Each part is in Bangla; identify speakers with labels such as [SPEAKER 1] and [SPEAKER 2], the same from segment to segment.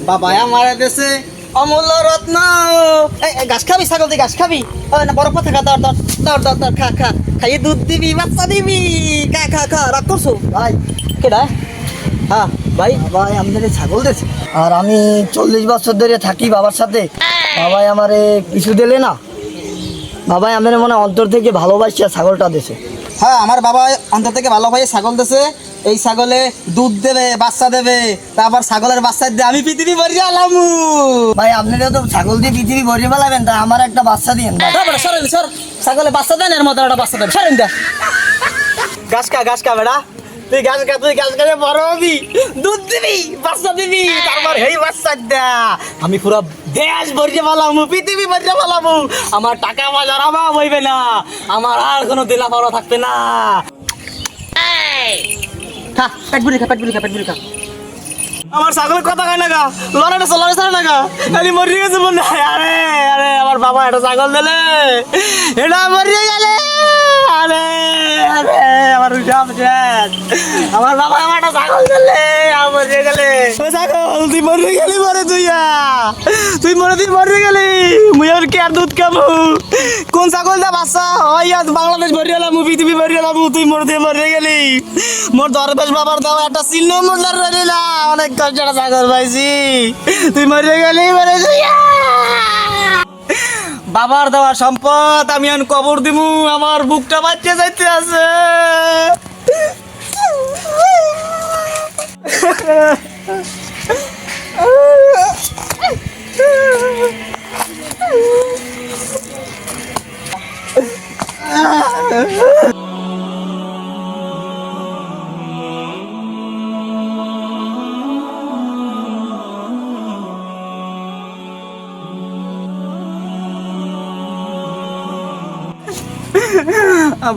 [SPEAKER 1] বাবা আমার দেশে অমূল্য রত্ন। ঘাস খাবি ছাগল দিয়ে ঘাস খাবি? না বরফ থাকা দর দর দর দর দর খা খা খাইয়ে দুধ দিবি বাচ্চা দিবি খা খা খা রাগ করছো ভাই? কেডা? হ্যাঁ ভাই ভাই আমাদের ছাগল দিয়েছে আর আমি 40 বছর ধরে থাকি বাবার সাথে। বাবাই আমারে কিছু দিলে না, বাবাই আমাদের মনে অন্তর থেকে ভালোবাসিয়া ছাগলটা দিয়েছে। হ্যাঁ আমার বাবা অন্তর থেকে ভালোবাসে ছাগল দিয়েছে। এই ছাগলে দুধ দেবে বাচ্চা দেবে, তারপর ছাগলের বাচ্চা দিয়ে আমি পৃথিবী ভরিয়ে আলাম। ভাই আপনারা তো ছাগল দিয়ে পৃথিবী ভরিয়ে ফেলাবেন, তা আমার একটা বাচ্চা দিন। সরেন সর, ছাগলে বাচ্চা দেন এর মতো একটা বাচ্চা দেন, সরেন দা। ঘাস খা বেড়া, তুই ঘাস খাতে বড় হবি, দুধ দিবি বাচ্চা দিবি, তারপর এই বাচ্চা দা আমি পুরো দেশ ভরিয়ে ফেলাম, পৃথিবী ভরিয়ে ফেলাম। আমার টাকা বাজার অভাব হইবে না, আমার আর কোনো দিলা পাওয়া থাকবে না। খা পেট ভরি খা। আমার ছাগলের কথা কয় না গা, লড়াটা না গা, খালি মরিয়ে গেছে মনে হয়। আরে আরে আমার বাবা একটা ছাগল দিলে, এটা মরিয়ে গেলে। আরে আরে আমার সব শেষ। আমার বাবা আমার একটা ছাগল দিলে, মরিয়ে গেলে। ছাগল তুই মরিয়ে গেলি, মরে তুই মরে গেলি। মুই আর কি আর দুধ খাবো? কোন ছাগল দা বাচ্চা হয় বাংলাদেশ ভরিয়ে এলাম, পৃথিবী ভরিয়ে এলাম, তুই মরে গেলি। মোর দরবেশ বাবার দেওয়া একটা চিহ্ন মোল্লার রইলা, অনেক কষ্টের ছাগল পাইছি, তুই মরে গেলি। বাবার দেওয়া সম্পদ আমি এখন কবর দিমু, আমার বুকটা বাচ্চা যাইতে আছে।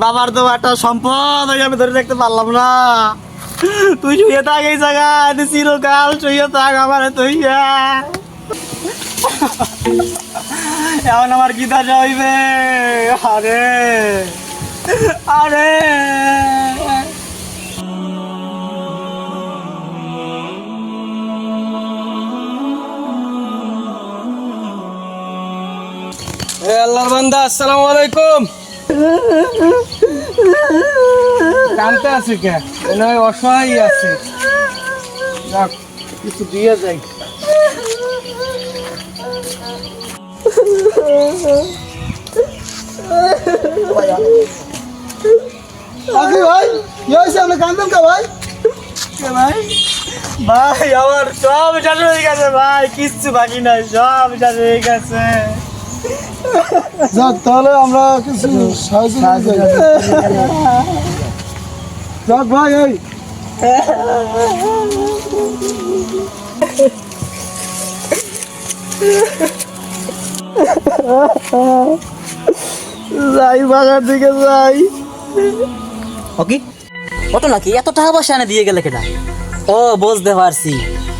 [SPEAKER 1] বাবার তো একটা সম্পদ আমি ধরে রাখতে পারলাম না। তুই শুয়ে থাক এই জায়গায়, চিরকাল শুয়ে থাক আমার তুই। এখন আমার কি দাজা হইবে? আরে আরে আল্লাহর বান্দা, আসসালামু আলাইকুম। কানতে আছে কে? নয় অসহায় আছে, যাক কিছু দিয়ে যাই। ভাই কি হয়েছে? আপনি কান্দেন কে ভাই? ভাই আমার সব শেষ হয়ে গেছে ভাই, কিচ্ছু বাকি নাই, সব শেষ হয়ে গেছে।
[SPEAKER 2] যাক তাহলে আমরা কিছু সাহায্য যাক ভাই। এই
[SPEAKER 1] যাই বাগার দিকে যাই। ওকে কত নাকি এত টাকা পয়সা এনে দিয়ে গেলে কেটা? ও বুঝতে পারছি,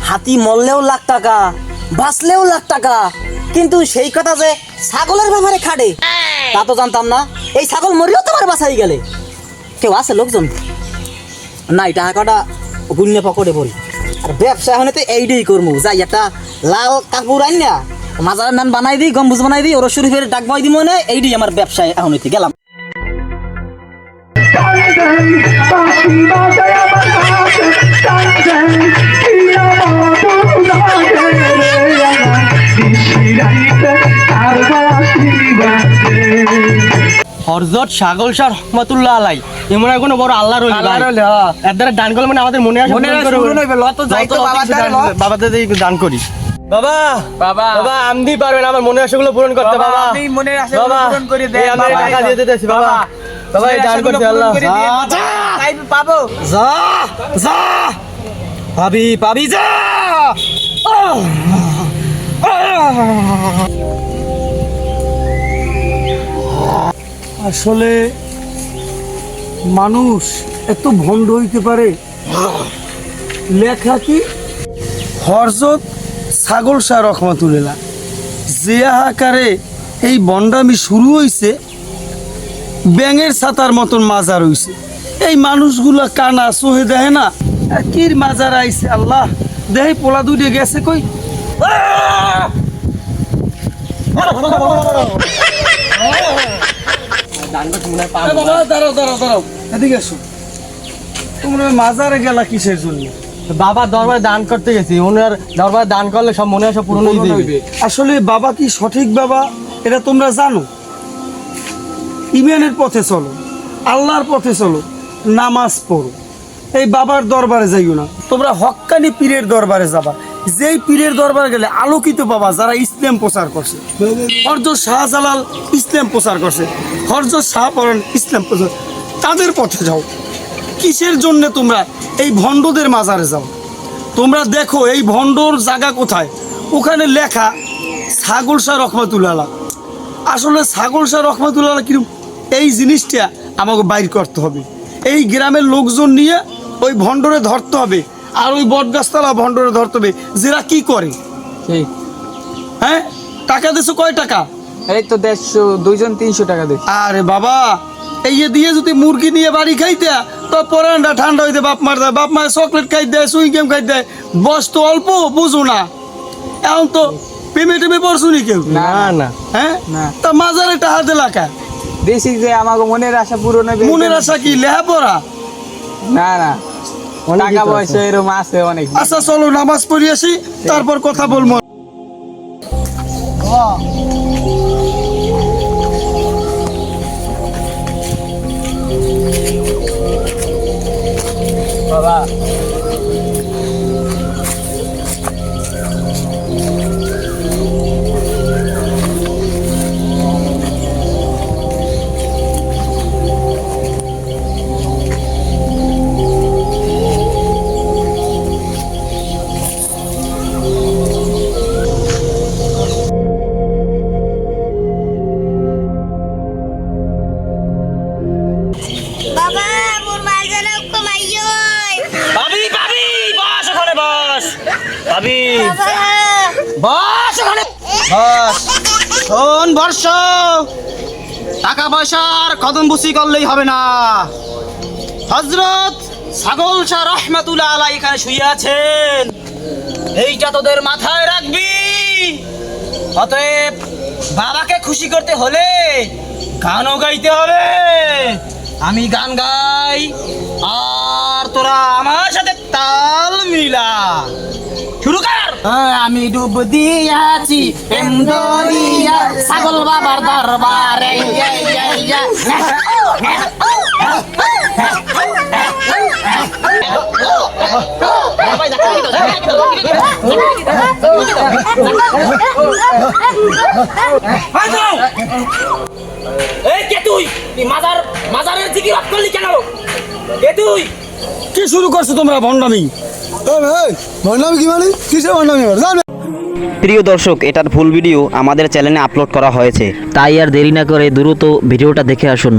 [SPEAKER 1] হাতি মরলেও লাখ টাকা, বাঁচলেও লাখ টাকা, কিন্তু সেই কথা যে ছাগলের ব্যাপারে খাটে তা তো জানতাম না। এই ছাগল মরিও তোমার বাঁচাই গেলে কেউ আছে লোকজন? না এই টাকা কটা গুণ্য পকড়ে বল। আর ব্যবসা এখন তো এইটাই করবো, যাই একটা লাল কাপড় আন না, মাজার নান বানাই দিই, গম্বুজ বানাই দিই, ওর শরীফের ডাক বাই দিব না, এইটাই আমার ব্যবসায় এখন গেলাম।
[SPEAKER 3] হযরত ছাগল শাহ রহমাতুল্লাহ আলাই এমন কোনো বড় আল্লাহ রইল এর দ্বারা দান করলে মানে আমাদের মনে আসে, বাবা দাদা দান করি। বাবা বাবা বাবা আমদি পারবেন আমার মনে আশাগুলো পূরণ করতে। বাবা আপনি মনে আশাগুলো পূরণ করে দেন, আমি টাকা দিয়ে দিতেছি বাবা। বাবা এই দান করতে আল্লাহ তাই পাবো।
[SPEAKER 1] যা যা পাবি যা।
[SPEAKER 2] আসলে মানুষ এত ভণ্ড হইতে পারে? লেখা কি হযরত ছাগল শাহ রহমাতুল্লাহ যে আকারে এই বন্ডামি শুরু হইছে, ব্যাঙের ছাতার মতন মাজার হইছে। এই মানুষগুলা কানা চোহে দেহে না, আর কি মাজার আইছে আল্লাহ দেহে পোলা দুইটা গেছে কই, বাবা দাঁড়াও দাঁড়াও দাঁড়াও, এদিকে এসো। তোমরা মাজারে গেলা কিসের জন্য?
[SPEAKER 3] বাবা দরবারে দান করতে গেছি, ওনার দরবারে দান করলে সব মনে আসা পূরণ হয়ে যাবে।
[SPEAKER 2] আসলে বাবা কি সঠিক বাবা এটা তোমরা জানো? ইমানের পথে চলো, আল্লাহর পথে চলো, নামাজ পড়ো, এই বাবার দরবারে যাইও না। তোমরা হক্কানি পীরের দরবারে যাবা, যেই পীরের দরবারে গেলে আলোকিত বাবা, যারা ইসলাম প্রচার করছে। হযরত শাহজালাল ইসলাম প্রচার করছে, হযরত শাহপরান ইসলাম প্রচার, তাদের পথে যাও। কিসের জন্য তোমরা এই ভণ্ডদের মাজারে যাও? তোমরা দেখো এই ভণ্ডর জায়গা কোথায়, ওখানে লেখা ছাগল শাহ রহমাতুল্লাহ। আসলে ছাগল শাহ রহমাতুল্লাহ কিরকম, এই জিনিসটা আমাকে বাইর করতে হবে। এই গ্রামের লোকজন নিয়ে ওই ভণ্ডরে ধরতে হবে, আর ওই বটগাছতলা ভণ্ডরে ধরতে হবে। যেরা কি করে, হ্যাঁ টাকা দিছো কয় টাকা?
[SPEAKER 4] এই তো 150, 2 জন 300 টাকা দিই।
[SPEAKER 2] আরে বাবা, এই যে দিয়ে যদি মুরগি নিয়ে বাড়ি খাইতে তো পরানটা ঠান্ডা হইতে বাপ মায়ের চকলেট খাই দেয়, সুইং গেম খাই দেয়, বস তো অল্প বুঝো না। এখন তো প্রেমে টেমে পড়ছো নি কেউ?
[SPEAKER 3] না না
[SPEAKER 2] হ্যাঁ
[SPEAKER 4] না।
[SPEAKER 2] তা মাজারে টাকা দিলাকা,
[SPEAKER 4] বেশি যে আমাকে মনের আশা পূরণ হবে।
[SPEAKER 2] মনের আশা কি লেহাপড়া?
[SPEAKER 4] না না, টাকা পয়সা এরকম আছে অনেক।
[SPEAKER 2] আচ্ছা চলো নামাজ পড়ি আসি, তারপর কথা বলবো।
[SPEAKER 4] বাবা
[SPEAKER 5] বাবা মোর মাঝারে কমাইও
[SPEAKER 1] ভাবি ভাবি বস ওখানে বস, ভাবি
[SPEAKER 5] বাবা
[SPEAKER 1] বস ওখানে বস। শোন বর্ষ, টাকা পয়সার কদম বুসি করলেই হবে না। হযরত ছাগল শাহ রহমাতুল্লাহ আলাইহি এখানে শুয়ে আছেন, এইটা তোদের মাথায় রাখবি। অতএব বাবাকে খুশি করতে হলে গানও গাইতে হবে। আমি গান গাই আর তোরা আমার সাথে তাল মিলা। শুরু কর। আমি ডুব দিয়াছি প্রেম দরিয়া, ছাগল বাবার দরবারে। এই কে তুই? তুই মাজারের জিকির অফ করলি কেন? কে তুই?
[SPEAKER 2] কি শুরু করছো তোমরা ভণ্ডামি?
[SPEAKER 6] প্রিয় দর্শক, এটার ফুল ভিডিও আমাদের চ্যানেলে আপলোড করা হয়েছে, তাই আর দেরি না করে দ্রুত ভিডিওটা দেখে আসুন।